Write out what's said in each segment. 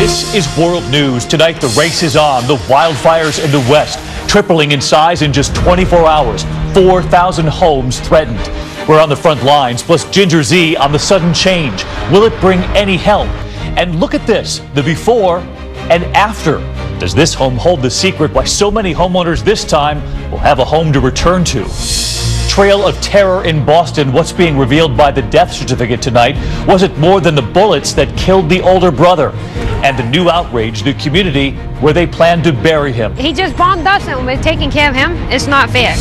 This is world news. Tonight, the race is on. The wildfires in the West, tripling in size in just 24 hours. 4,000 homes threatened. We're on the front lines, plus Ginger Z on the sudden change. Will it bring any help? And look at this, the before and after. Does this home hold the secret why so many homeowners this time will have a home to return to? Trail of terror in Boston. What's being revealed by the death certificate tonight? Was it more than the bullets that killed the older brother? And the new outrage, the community where they plan to bury him. He just bombed us and we're taking care of him. It's not fair.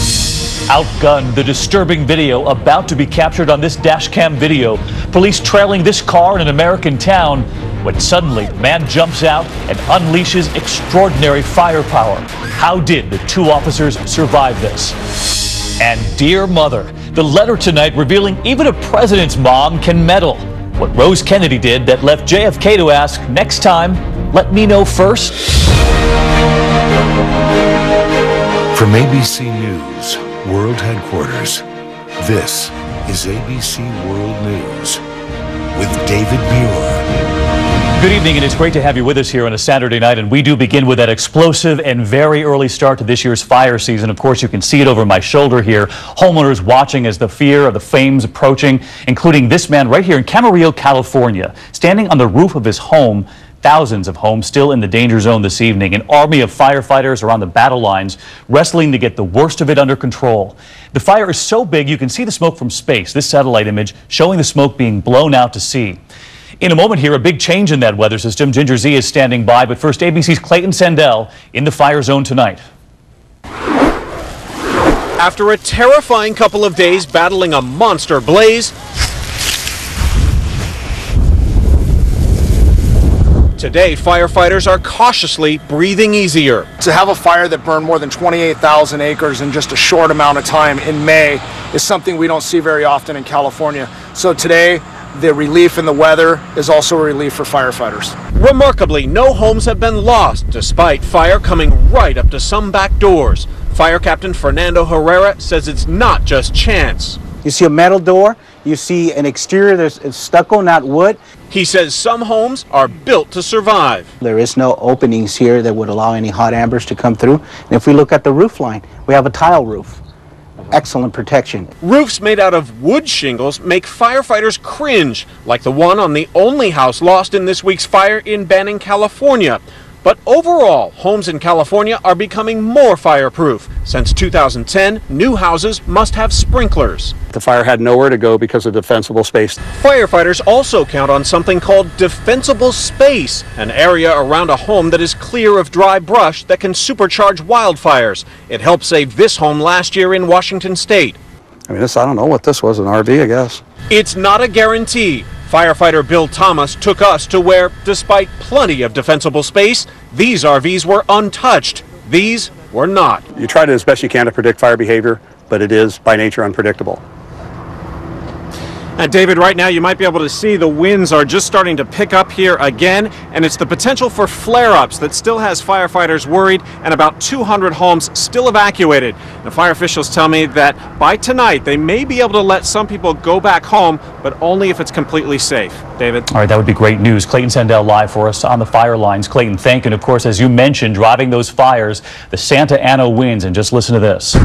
Outgunned, the disturbing video about to be captured on this dash cam video. Police trailing this car in an American town when suddenly the man jumps out and unleashes extraordinary firepower. How did the two officers survive this? And dear mother, the letter tonight revealing even a president's mom can meddle. What Rose Kennedy did that left JFK to ask, next time, let me know first. From ABC News, World Headquarters, this is ABC World News with David Muir. Good evening, and it's great to have you with us here on a Saturday night. And we do begin with that explosive and very early start to this year's fire season. Of course, you can see it over my shoulder here. Homeowners watching as the fear of the flames approaching, including this man right here in Camarillo, California, standing on the roof of his home. Thousands of homes still in the danger zone this evening. An army of firefighters are on the battle lines, wrestling to get the worst of it under control. The fire is so big you can see the smoke from space. This satellite image showing the smoke being blown out to sea. In a moment here, a big change in that weather system. Ginger Z is standing by, but first, ABC's Clayton Sandell in the fire zone tonight. After a terrifying couple of days battling a monster blaze, today firefighters are cautiously breathing easier. To have a fire that burned more than 28,000 acres in just a short amount of time in May is something we don't see very often in California. So today, the relief in the weather is also a relief for firefighters. Remarkably, no homes have been lost, despite fire coming right up to some back doors. Fire Captain Fernando Herrera says it's not just chance. You see a metal door, you see an exterior that's stucco, not wood. He says some homes are built to survive. There is no openings here that would allow any hot embers to come through. And if we look at the roof line, we have a tile roof. Excellent protection. Roofs made out of wood shingles make firefighters cringe, like the one on the only house lost in this week's fire in Banning, California. But overall, homes in California are becoming more fireproof. Since 2010, new houses must have sprinklers. The fire had nowhere to go because of defensible space. Firefighters also count on something called defensible space, an area around a home that is clear of dry brush that can supercharge wildfires. It helped save this home last year in Washington State. I mean, I don't know what this was, an RV, I guess. It's not a guarantee. Firefighter Bill Thomas took us to where, despite plenty of defensible space, these RVs were untouched. These were not. You try to as best you can to predict fire behavior, but it is by nature unpredictable. And David, right now you might be able to see the winds are just starting to pick up here again, and it's the potential for flare-ups that still has firefighters worried and about 200 homes still evacuated. The fire officials tell me that by tonight they may be able to let some people go back home, but only if it's completely safe. David? All right, that would be great news. Clayton Sandell live for us on the fire lines. Clayton, thank you. And of course, as you mentioned, driving those fires, the Santa Ana winds, and just listen to this.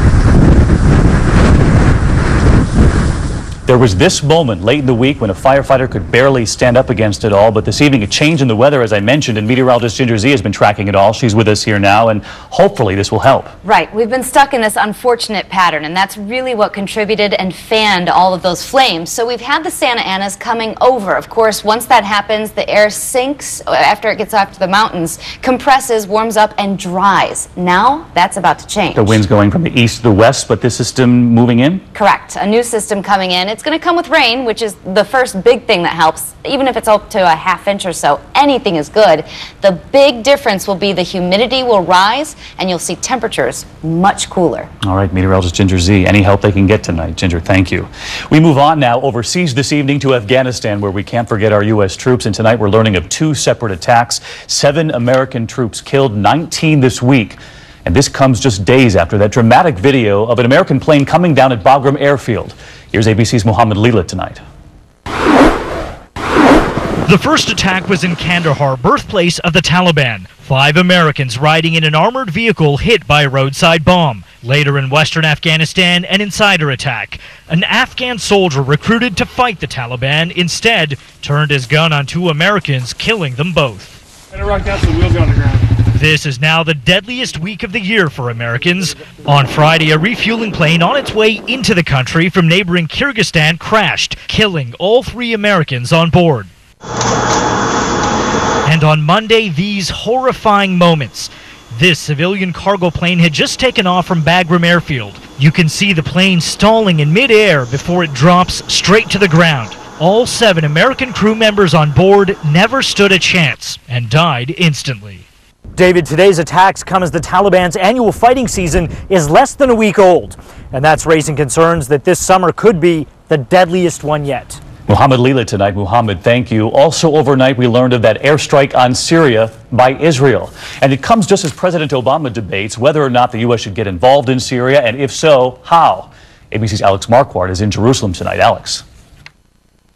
There was this moment late in the week when a firefighter could barely stand up against it all, but this evening a change in the weather, as I mentioned, and meteorologist Ginger Z has been tracking it all. She's with us here now, and hopefully this will help. Right. We've been stuck in this unfortunate pattern, and that's really what contributed and fanned all of those flames. So we've had the Santa Anas coming over. Of course, once that happens, the air sinks after it gets up to the mountains, compresses, warms up, and dries. Now that's about to change. The wind's going from the east to the west, but this system moving in? Correct. A new system coming in. It's going to come with rain, which is the first big thing that helps. Even if it's up to a half-inch or so, anything is good. The big difference will be the humidity will rise, and you'll see temperatures much cooler. All right, meteorologist Ginger Z, any help they can get tonight. Ginger, thank you. We move on now overseas this evening to Afghanistan, where we can't forget our U.S. troops. And tonight we're learning of 2 separate attacks. 7 American troops killed, 19 this week. And this comes just days after that dramatic video of an American plane coming down at Bagram Airfield. Here's ABC's Mohammed Leela tonight. The first attack was in Kandahar, birthplace of the Taliban. 5 Americans riding in an armored vehicle hit by a roadside bomb. Later in western Afghanistan, an insider attack. An Afghan soldier recruited to fight the Taliban instead turned his gun on 2 Americans, killing them both. Better rock out so the wheels go on the ground. This is now the deadliest week of the year for Americans. On Friday, a refueling plane on its way into the country from neighboring Kyrgyzstan crashed, killing all 3 Americans on board. And on Monday, these horrifying moments. This civilian cargo plane had just taken off from Bagram Airfield. You can see the plane stalling in midair before it drops straight to the ground. All 7 American crew members on board never stood a chance and died instantly. David, today's attacks come as the Taliban's annual fighting season is less than a week old. And that's raising concerns that this summer could be the deadliest one yet. Muhammad Lila tonight. Muhammad, thank you. Also overnight, we learned of that airstrike on Syria by Israel. And it comes just as President Obama debates whether or not the U.S. should get involved in Syria, and if so, how. ABC's Alex Marquardt is in Jerusalem tonight. Alex.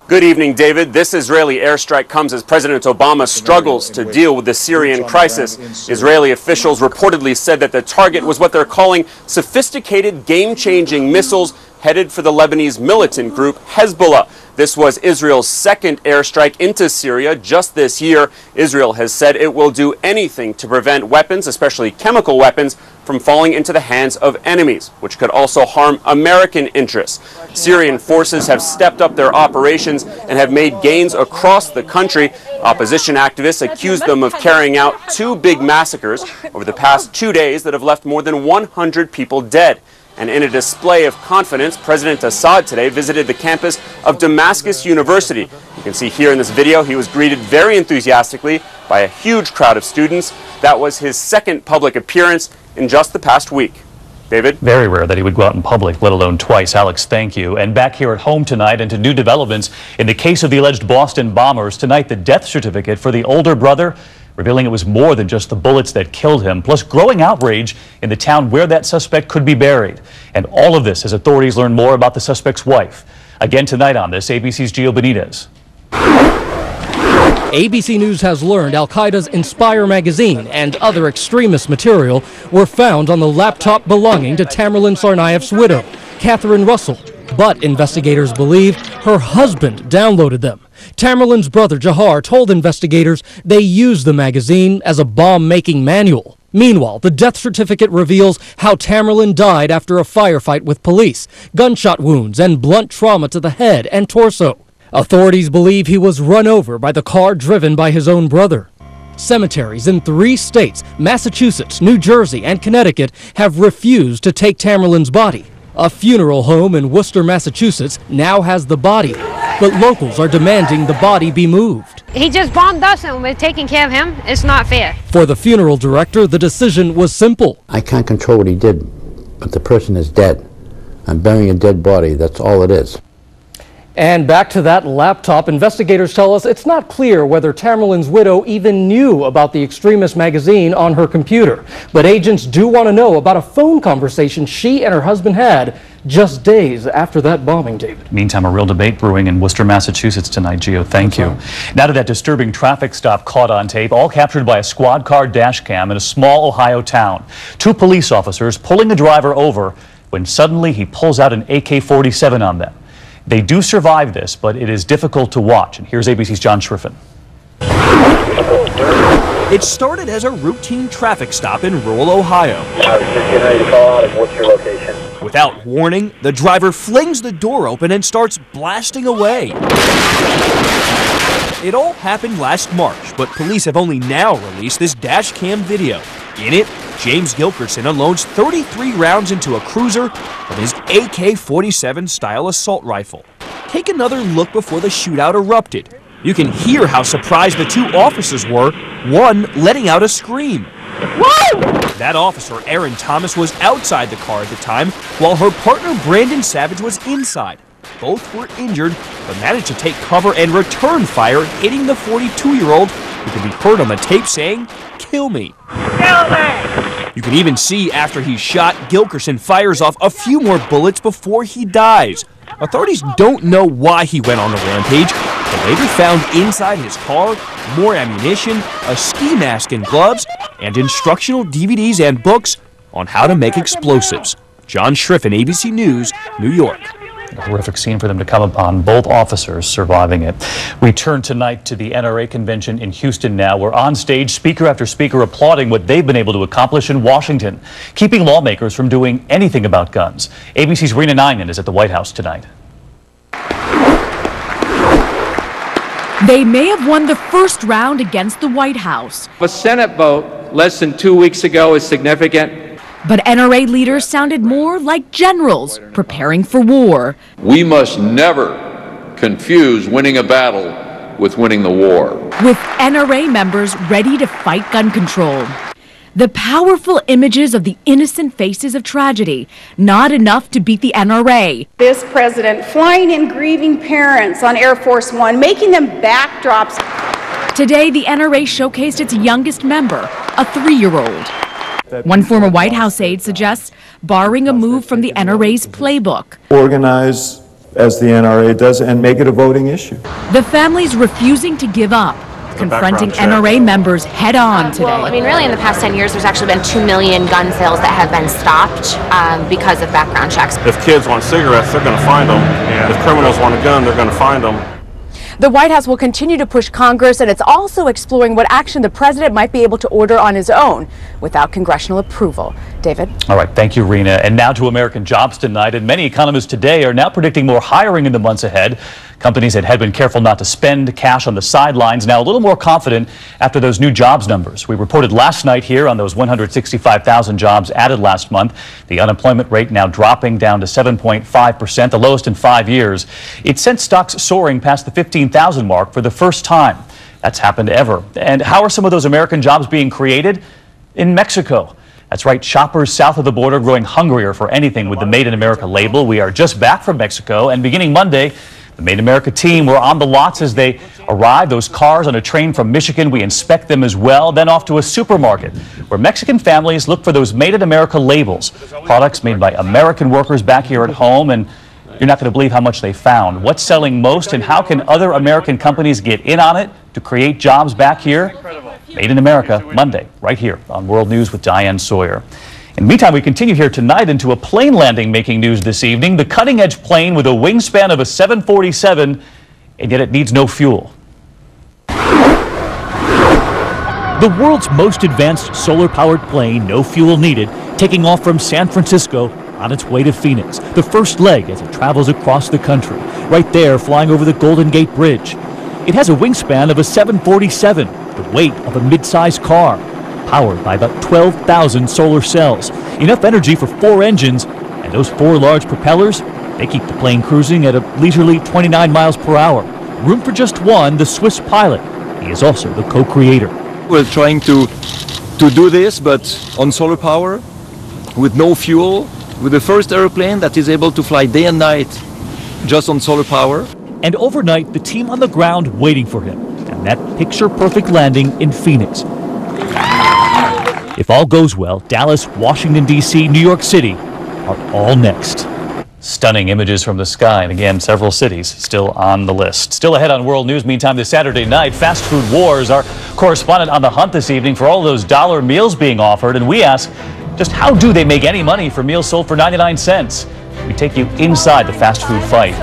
Good evening, David. This Israeli airstrike comes as President Obama struggles to deal with the Syrian crisis. Israeli officials reportedly said that the target was what they're calling sophisticated, game-changing missiles headed for the Lebanese militant group Hezbollah. This was Israel's second airstrike into Syria just this year. Israel has said it will do anything to prevent weapons, especially chemical weapons, from falling into the hands of enemies, which could also harm American interests. Syrian forces have stepped up their operations and have made gains across the country. Opposition activists accuse them of carrying out 2 big massacres over the past 2 days that have left more than 100 people dead. And in a display of confidence, President Assad today visited the campus of Damascus University. You can see here in this video, he was greeted very enthusiastically by a huge crowd of students. That was his second public appearance in just the past week. David? Very rare that he would go out in public, let alone twice. Alex, thank you. And back here at home tonight, and to new developments in the case of the alleged Boston bombers. Tonight, the death certificate for the older brother, revealing it was more than just the bullets that killed him, plus growing outrage in the town where that suspect could be buried. And all of this as authorities learn more about the suspect's wife. Again tonight on this, ABC's Gio Benitez. ABC News has learned Al-Qaeda's Inspire magazine and other extremist material were found on the laptop belonging to Tamerlan Tsarnaev's widow, Catherine Russell. But investigators believe her husband downloaded them. Tamerlan's brother Jahar told investigators they used the magazine as a bomb-making manual. Meanwhile, the death certificate reveals how Tamerlan died after a firefight with police, gunshot wounds, and blunt trauma to the head and torso. Authorities believe he was run over by the car driven by his own brother. Cemeteries in 3 states, Massachusetts, New Jersey, and Connecticut, have refused to take Tamerlan's body. A funeral home in Worcester, Massachusetts now has the body, but locals are demanding the body be moved. He just bombed us and we're taking care of him. It's not fair. For the funeral director, the decision was simple. I can't control what he did, but the person is dead. I'm burying a dead body, that's all it is. And back to that laptop, investigators tell us it's not clear whether Tamerlan's widow even knew about the extremist magazine on her computer. But agents do want to know about a phone conversation she and her husband had just days after that bombing, David. Meantime, a real debate brewing in Worcester, Massachusetts tonight, Gio. Thank you. Now to that disturbing traffic stop caught on tape, all captured by a squad car dash cam in a small Ohio town. 2 police officers pulling the driver over when suddenly he pulls out an AK-47 on them. They do survive this, but it is difficult to watch. And here's ABC's John Schriffen. It started as a routine traffic stop in rural Ohio. I was just getting ready to call out. What's your location? Without warning, the driver flings the door open and starts blasting away. It all happened last March, but police have only now released this dash cam video. In it, James Gilkerson unloads 33 rounds into a cruiser from his AK-47 style assault rifle. Take another look before the shootout erupted. You can hear how surprised the 2 officers were, one letting out a scream. Whoa! That officer, Aaron Thomas, was outside the car at the time, while her partner, Brandon Savage, was inside. Both were injured, but managed to take cover and return fire, hitting the 42-year-old, who can be heard on the tape saying, "Kill me." Kill me! You can even see after he's shot, Gilkerson fires off a few more bullets before he dies. Authorities don't know why he went on the rampage, but later found inside his car more ammunition, a ski mask and gloves, and instructional DVDs and books on how to make explosives. John Schriffen, ABC News, New York. A horrific scene for them to come upon, both officers surviving it. We turn tonight to the NRA convention in Houston now, where on stage, speaker after speaker applauding what they've been able to accomplish in Washington, keeping lawmakers from doing anything about guns. ABC's Rena Nynan is at the White House tonight. They may have won the first round against the White House. A Senate vote less than 2 weeks ago is significant. But NRA leaders sounded more like generals preparing for war. We must never confuse winning a battle with winning the war. With NRA members ready to fight gun control. The powerful images of the innocent faces of tragedy, not enough to beat the NRA. This president flying in grieving parents on Air Force One, making them backdrops. Today, the NRA showcased its youngest member, a 3-year-old. One former White House aide suggests borrowing a move from the NRA's playbook. Organize as the NRA does and make it a voting issue. The families refusing to give up, confronting NRA members head on today. Well, I mean, really in the past 10 years, there's actually been 2 million gun sales that have been stopped because of background checks. If kids want cigarettes, they're going to find them. If criminals want a gun, they're going to find them. The White House will continue to push Congress, and it's also exploring what action the president might be able to order on his own without congressional approval. David? All right, thank you, Rena. And now to American jobs tonight. And many economists today are now predicting more hiring in the months ahead. Companies that had been careful not to spend cash on the sidelines now a little more confident after those new jobs numbers. We reported last night here on those 165,000 jobs added last month. The unemployment rate now dropping down to 7.5%, the lowest in 5 years. It sent stocks soaring past the 15,000 mark for the first time. That's happened ever. And how are some of those American jobs being created? In Mexico. That's right, shoppers south of the border growing hungrier for anything with the Made in America label. We are just back from Mexico, and beginning Monday, the Made in America team were on the lots as they arrive. Those cars on a train from Michigan, we inspect them as well, then off to a supermarket where Mexican families look for those Made in America labels, products made by American workers back here at home, and you're not going to believe how much they found. What's selling most, and how can other American companies get in on it to create jobs back here? Made in America, Monday, right here on World News with Diane Sawyer. In the meantime, we continue here tonight into a plane landing making news this evening. The cutting-edge plane with a wingspan of a 747, and yet it needs no fuel. The world's most advanced solar-powered plane, no fuel needed, taking off from San Francisco on its way to Phoenix, the first leg as it travels across the country, right there flying over the Golden Gate Bridge. It has a wingspan of a 747, the weight of a mid-sized car, powered by about 12,000 solar cells, enough energy for 4 engines, and those 4 large propellers, they keep the plane cruising at a leisurely 29 miles per hour. Room for just one, the Swiss pilot. He is also the co-creator. We're trying to do this, but on solar power, with no fuel, with the first airplane that is able to fly day and night just on solar power. And overnight, the team on the ground waiting for him, and that picture-perfect landing in Phoenix. If all goes well, Dallas, Washington, D.C., New York City are all next. Stunning images from the sky, and again, several cities still on the list. Still ahead on World News, meantime, this Saturday night, fast food wars. Our correspondent on the hunt this evening for all those dollar meals being offered, and we ask, just how do they make any money for meals sold for 99 cents? We take you inside the fast food fight.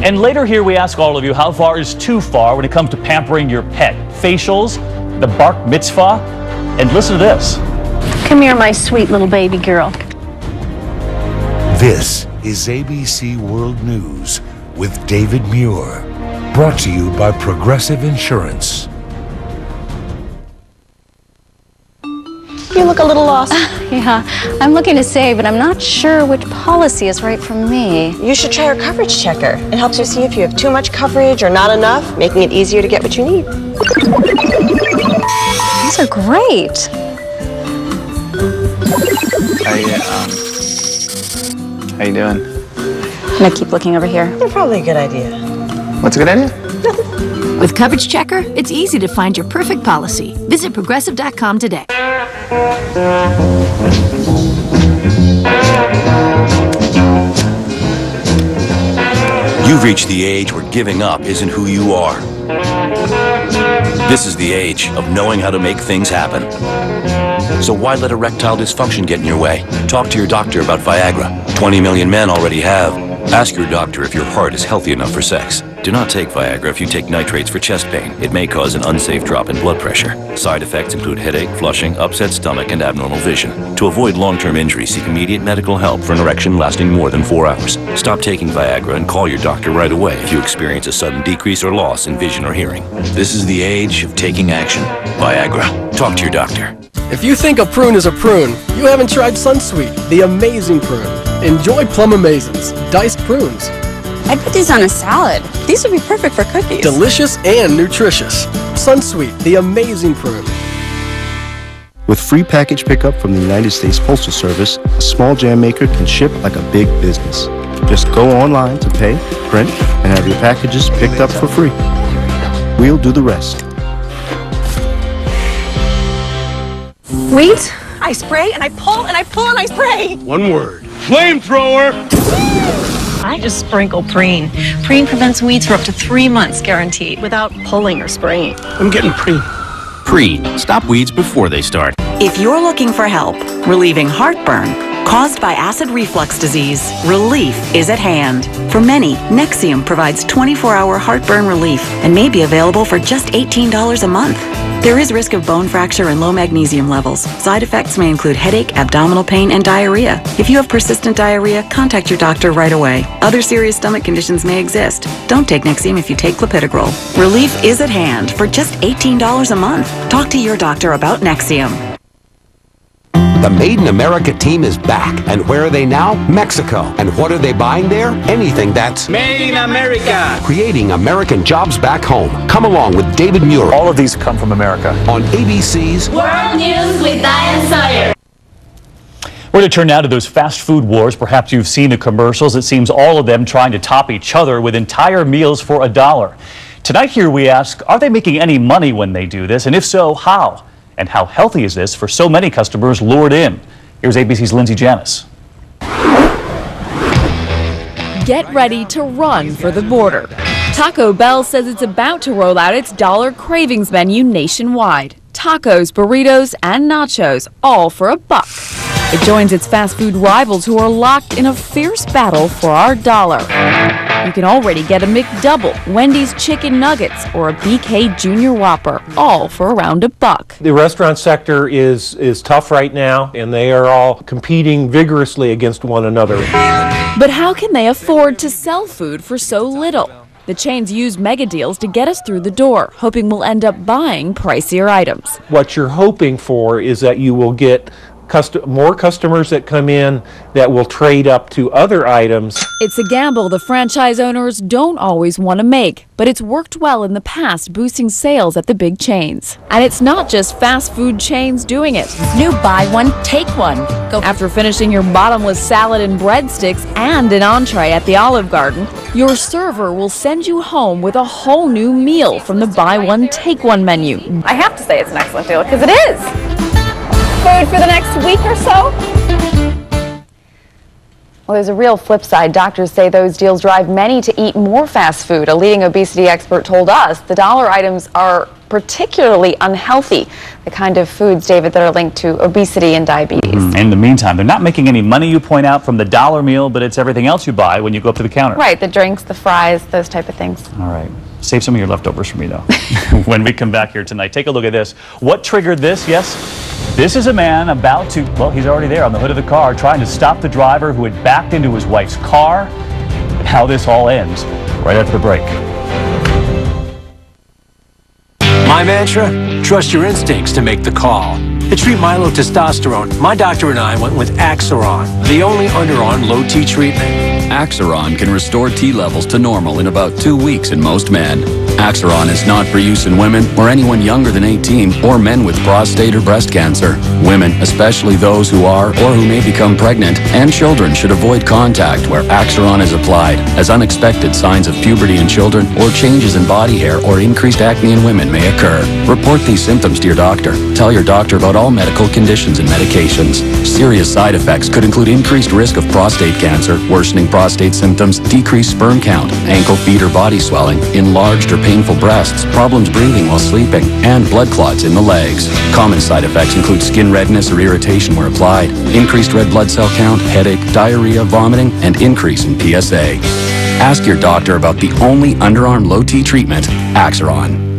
And later here, we ask all of you, how far is too far when it comes to pampering your pet? Facials, the bar mitzvah, and listen to this. Come here, my sweet little baby girl. This is ABC World News with David Muir. Brought to you by Progressive Insurance. You look a little lost. Yeah, I'm looking to save, but I'm not sure which policy is right for me. You should try our coverage checker. It helps you see if you have too much coverage or not enough, making it easier to get what you need. These are great. How you doing? I'm gonna keep looking over here. They're probably a good idea. What's a good idea? With Coverage Checker, it's easy to find your perfect policy. Visit Progressive.com today. You've reached the age where giving up isn't who you are. This is the age of knowing how to make things happen. So why let erectile dysfunction get in your way? Talk to your doctor about Viagra. 20 million men already have. Ask your doctor if your heart is healthy enough for sex. Do not take Viagra if you take nitrates for chest pain. It may cause an unsafe drop in blood pressure. Side effects include headache, flushing, upset stomach, and abnormal vision. To avoid long-term injury, seek immediate medical help for an erection lasting more than 4 hours. Stop taking Viagra and call your doctor right away if you experience a sudden decrease or loss in vision or hearing. This is the age of taking action. Viagra. Talk to your doctor. If you think a prune is a prune, you haven't tried Sunsweet, the amazing prune. Enjoy Plum Amazins, diced prunes. I'd put these on a salad. These would be perfect for cookies. Delicious and nutritious. Sunsweet, the amazing prune. With free package pickup from the United States Postal Service, a small jam maker can ship like a big business. Just go online to pay, print, and have your packages picked up for free. We'll do the rest. Wait, I spray and I pull and I pull and I spray. One word. Flamethrower! I just sprinkle Preen. Preen prevents weeds for up to 3 months guaranteed without pulling or spraying. I'm getting Preen. Preen. Stop weeds before they start. If you're looking for help relieving heartburn caused by acid reflux disease, relief is at hand. For many, Nexium provides 24-hour heartburn relief and may be available for just $18 a month. There is risk of bone fracture and low magnesium levels. Side effects may include headache, abdominal pain, and diarrhea. If you have persistent diarrhea, contact your doctor right away. Other serious stomach conditions may exist. Don't take Nexium if you take clopidogrel. Relief is at hand for just $18 a month. Talk to your doctor about Nexium. The Made in America team is back. And where are they now? Mexico. And what are they buying there? Anything that's Made in America. Creating American jobs back home. Come along with David Muir. All of these come from America. On ABC's World News with Diane Sawyer. We're going to turn now to those fast food wars. Perhaps you've seen the commercials. It seems all of them trying to top each other with entire meals for $1. Tonight here we ask, are they making any money when they do this? And if so, how? And how healthy is this for so many customers lured in? Here's ABC's Lindsay Janis. Get ready to run for the border. Taco Bell says it's about to roll out its Dollar Cravings menu nationwide. Tacos, burritos, and nachos, all for $1. It joins its fast food rivals who are locked in a fierce battle for our dollar. You can already get a McDouble, Wendy's Chicken Nuggets, or a BK Junior Whopper, all for around $1. The restaurant sector is tough right now, and they are all competing vigorously against one another. But how can they afford to sell food for so little? The chains use mega deals to get us through the door, hoping we'll end up buying pricier items. What you're hoping for is that you will get more customers that come in that will trade up to other items. It's a gamble the franchise owners don't always want to make, but it's worked well in the past, boosting sales at the big chains. And it's not just fast food chains doing it. New buy one, take one. After finishing your bottomless salad and breadsticks and an entree at the Olive Garden, your server will send you home with a whole new meal from the buy one, take one menu. I have to say it's an excellent deal because it is. Food for the next week or so? Well, there's a real flip side. Doctors say those deals drive many to eat more fast food. A leading obesity expert told us the dollar items are particularly unhealthy, the kind of foods, David, that are linked to obesity and diabetes. In the meantime, they're not making any money, you point out, from the dollar meal, but it's everything else you buy when you go up to the counter. Right, the drinks, the fries, those type of things. All right. Save some of your leftovers for me, though, when we come back here tonight. Take a look at this. What triggered this? Yes, this is a man about to, well, he's already there on the hood of the car, trying to stop the driver who had backed into his wife's car. And how this all ends right after the break. My mantra, trust your instincts to make the call. To treat my low testosterone, my doctor and I went with Axiron, the only underarm low T treatment. Axiron can restore T levels to normal in about 2 weeks in most men. Axiron is not for use in women or anyone younger than 18 or men with prostate or breast cancer. Women, especially those who are or who may become pregnant, and children should avoid contact where Axiron is applied, as unexpected signs of puberty in children or changes in body hair or increased acne in women may occur. Report these symptoms to your doctor. Tell your doctor about all medical conditions and medications. Serious side effects could include increased risk of prostate cancer, worsening prostate symptoms, decreased sperm count, ankle, feet, or body swelling, enlarged or painful breasts, problems breathing while sleeping, and blood clots in the legs. Common side effects include skin redness or irritation where applied, increased red blood cell count, headache, diarrhea, vomiting, and increase in PSA. Ask your doctor about the only underarm low T treatment, Axiron.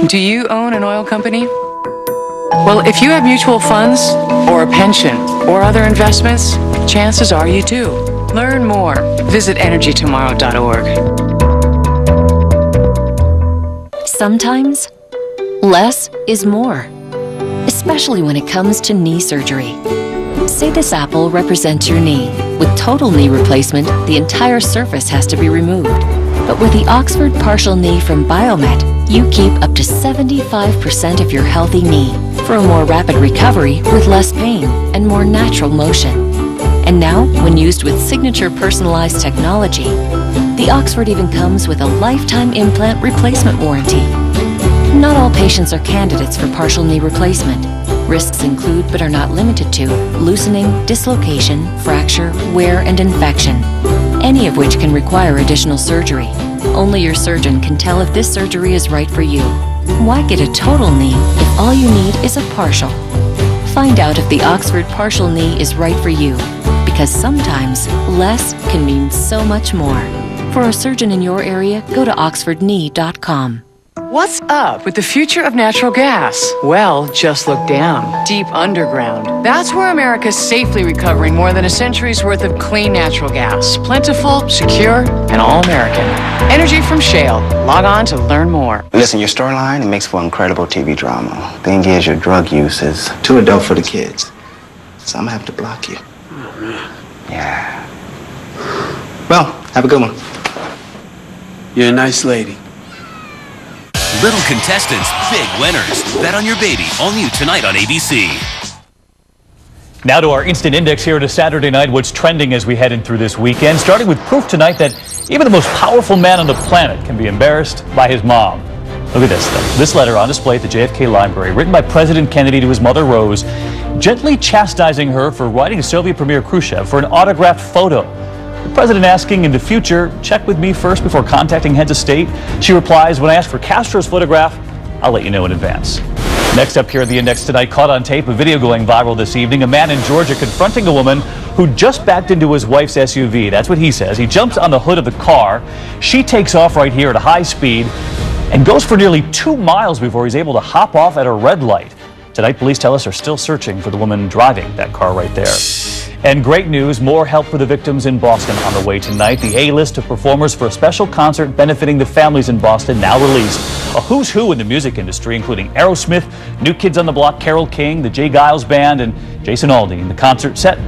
Do you own an oil company? Well, if you have mutual funds, or a pension, or other investments, chances are you do. Learn more. Visit energytomorrow.org. Sometimes, less is more, especially when it comes to knee surgery. Say this apple represents your knee. With total knee replacement, the entire surface has to be removed. But with the Oxford Partial Knee from Biomet, you keep up to 75% of your healthy knee for a more rapid recovery with less pain and more natural motion. And now, when used with signature personalized technology, the Oxford even comes with a lifetime implant replacement warranty. Not all patients are candidates for partial knee replacement. Risks include, but are not limited to, loosening, dislocation, fracture, wear, and infection, any of which can require additional surgery. Only your surgeon can tell if this surgery is right for you. Why get a total knee if all you need is a partial? Find out if the Oxford Partial Knee is right for you, because sometimes less can mean so much more. For a surgeon in your area, go to oxfordknee.com. What's up with the future of natural gas? Well, just look down, deep underground. That's where America's safely recovering more than a century's worth of clean natural gas. Plentiful, secure, and all-American. Energy from shale. Log on to learn more. Listen, your storyline, it makes for incredible TV drama. Thing is, your drug use is too adult for the kids. So I'm gonna have to block you. Oh, man. Yeah. Well, have a good one. You're a nice lady. Little contestants, big winners. Bet on your baby, all new tonight on ABC. Now to our Instant Index here to Saturday night. What's trending as we head in through this weekend, starting with proof tonight that even the most powerful man on the planet can be embarrassed by his mom. Look at this, though. This letter on display at the JFK Library, written by President Kennedy to his mother, Rose, gently chastising her for writing Soviet Premier Khrushchev for an autographed photo. The president asking in the future, check with me first before contacting heads of state. She replies, when I ask for Castro's photograph, I'll let you know in advance. Next up here at the Index tonight, caught on tape, a video going viral this evening. A man in Georgia confronting a woman who just backed into his wife's SUV. That's what he says. He jumps on the hood of the car. She takes off right here at a high speed and goes for nearly 2 miles before he's able to hop off at a red light. Tonight, police tell us they're still searching for the woman driving that car right there. And great news, more help for the victims in Boston on the way tonight. The A-list of performers for a special concert benefiting the families in Boston now released. A who's who in the music industry, including Aerosmith, New Kids on the Block, Carole King, the Jay Giles Band, and Jason Aldean. The concert set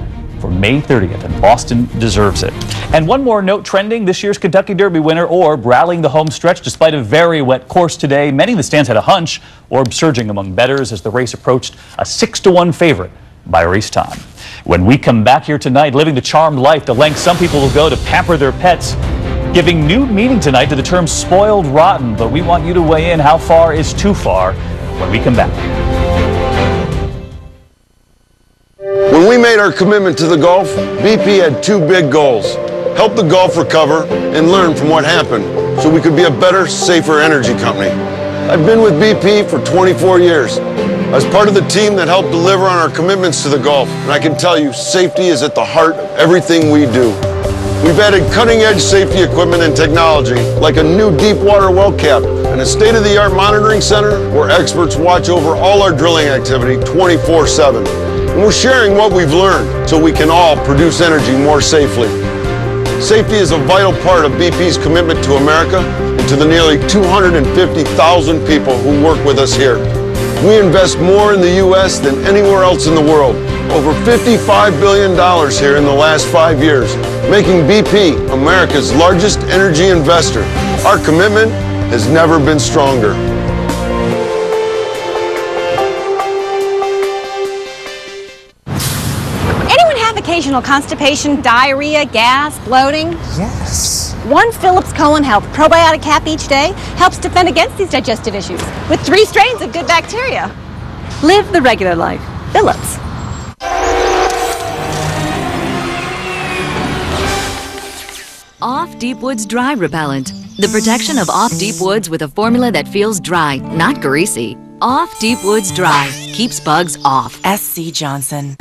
for May 30th, and Boston deserves it. And one more note trending, this year's Kentucky Derby winner Orb rallying the home stretch despite a very wet course today. Many in the stands had a hunch. Orb surging among bettors as the race approached a 6-to-1 favorite by race time. When we come back here tonight, living the charmed life, the length some people will go to pamper their pets, giving new meaning tonight to the term spoiled rotten. But we want you to weigh in. How far is too far? When we come back. When we made our commitment to the Gulf, BP had 2 big goals. Help the Gulf recover and learn from what happened so we could be a better, safer energy company. I've been with BP for 24 years. I was part of the team that helped deliver on our commitments to the Gulf, and I can tell you, safety is at the heart of everything we do. We've added cutting-edge safety equipment and technology, like a new deep water well cap and a state-of-the-art monitoring center where experts watch over all our drilling activity 24/7. And we're sharing what we've learned so we can all produce energy more safely. Safety is a vital part of BP's commitment to America and to the nearly 250,000 people who work with us here. We invest more in the U.S. than anywhere else in the world, over $55 billion here in the last 5 years, making BP America's largest energy investor Our commitment has never been stronger. Anyone have occasional constipation, diarrhea, gas, bloating? Yes. One Phillips Colon Health probiotic cap each day helps defend against these digestive issues with 3 strains of good bacteria. Live the regular life. Phillips. Off Deep Woods Dry Repellent. The protection of Off Deep Woods with a formula that feels dry, not greasy. Off Deep Woods Dry keeps bugs off. S.C. Johnson.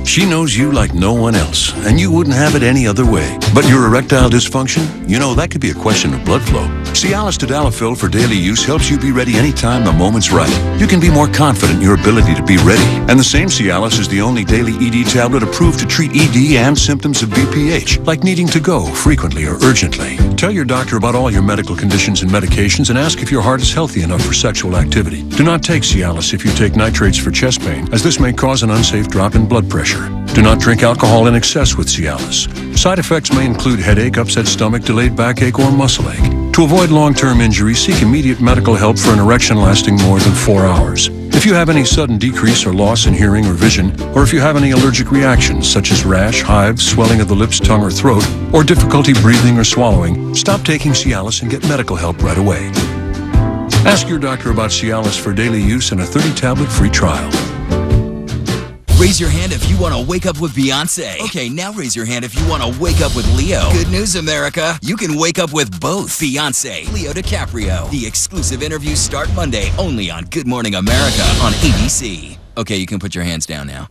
She knows you like no one else, and you wouldn't have it any other way. But your erectile dysfunction? You know, that could be a question of blood flow. Cialis Tadalafil for daily use helps you be ready anytime the moment's right. You can be more confident in your ability to be ready. And the same Cialis is the only daily ED tablet approved to treat ED and symptoms of BPH, like needing to go frequently or urgently. Tell your doctor about all your medical conditions and medications and ask if your heart is healthy enough for sexual activity. Do not take Cialis if you take nitrates for chest pain, as this may cause an unsafe drop in blood pressure. Do not drink alcohol in excess with Cialis. Side effects may include headache, upset stomach, delayed backache, or muscle ache. To avoid long-term injury, seek immediate medical help for an erection lasting more than 4 hours. If you have any sudden decrease or loss in hearing or vision, or if you have any allergic reactions such as rash, hives, swelling of the lips, tongue, or throat, or difficulty breathing or swallowing, stop taking Cialis and get medical help right away. Ask your doctor about Cialis for daily use and a 30-tablet free trial. Raise your hand if you want to wake up with Beyonce. Okay, now raise your hand if you want to wake up with Leo. Good news, America. You can wake up with both Beyonce, Leo DiCaprio. The exclusive interviews start Monday only on Good Morning America on ABC. Okay, you can put your hands down now.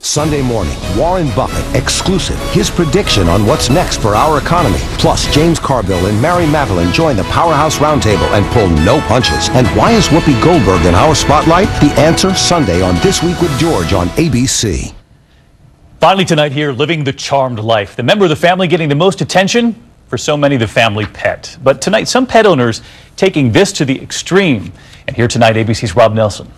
Sunday morning, Warren Buffett, exclusive, his prediction on what's next for our economy. Plus, James Carville and Mary Madeline join the Powerhouse Roundtable and pull no punches. And why is Whoopi Goldberg in our spotlight? The answer Sunday on This Week with George on ABC. Finally tonight here, living the charmed life. The member of the family getting the most attention, for so many, the family pet. But tonight, some pet owners taking this to the extreme. And here tonight, ABC's Rob Nelson.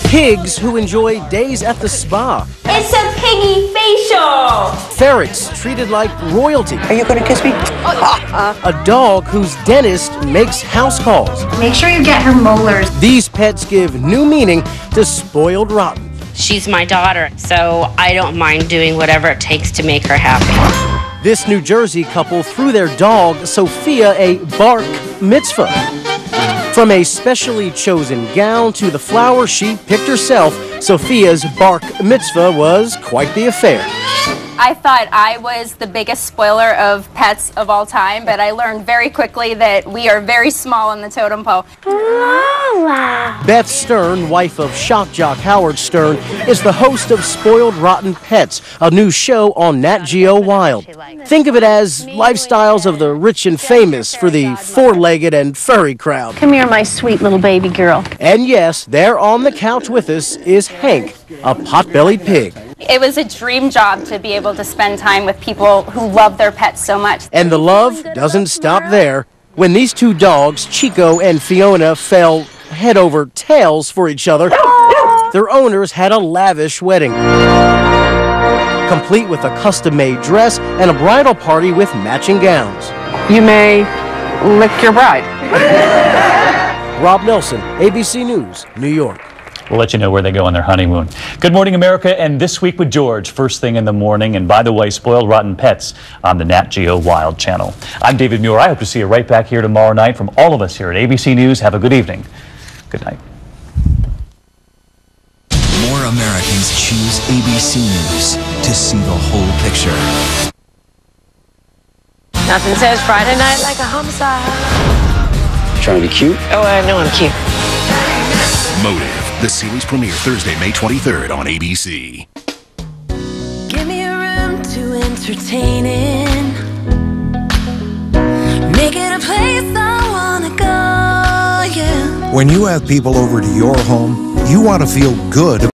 Pigs who enjoy days at the spa. It's a piggy facial. Ferrets treated like royalty. Are you going to kiss me? A dog whose dentist makes house calls. Make sure you get her molars. These pets give new meaning to spoiled rotten. She's my daughter, so I don't mind doing whatever it takes to make her happy. This New Jersey couple threw their dog, Sophia, a bark mitzvah. From a specially chosen gown to the flower she picked herself, Sophia's bark mitzvah was quite the affair. I thought I was the biggest spoiler of pets of all time, but I learned very quickly that we are very small on the totem pole. Beth Stern, wife of shock jock Howard Stern, is the host of Spoiled Rotten Pets, a new show on Nat Geo Wild. Think of it as lifestyles of the rich and famous for the four-legged and furry crowd. Come here, my sweet little baby girl. And yes, there on the couch with us is Hank, a pot-bellied pig. It was a dream job to be able to spend time with people who love their pets so much. And the love doesn't stop there. When these two dogs, Chico and Fiona, fell head over tails for each other, their owners had a lavish wedding, complete with a custom-made dress and a bridal party with matching gowns. You may lick your bride. Rob Nelson, ABC News, New York. We'll let you know where they go on their honeymoon. Good Morning America and This Week with George, first thing in the morning. And by the way, Spoiled Rotten Pets on the Nat Geo Wild channel. I'm David Muir. I hope to see you right back here tomorrow night. From all of us here at ABC News, have a good evening. Good night. More Americans choose ABC News to see the whole picture. Nothing says Friday night like a homicide. Trying to be cute? Oh, I know I'm cute. Motive. The series premiere Thursday, May 23rd on ABC. Give me a room to entertain in. Make it a place I wanna go, yeah. When you have people over to your home, you want to feel good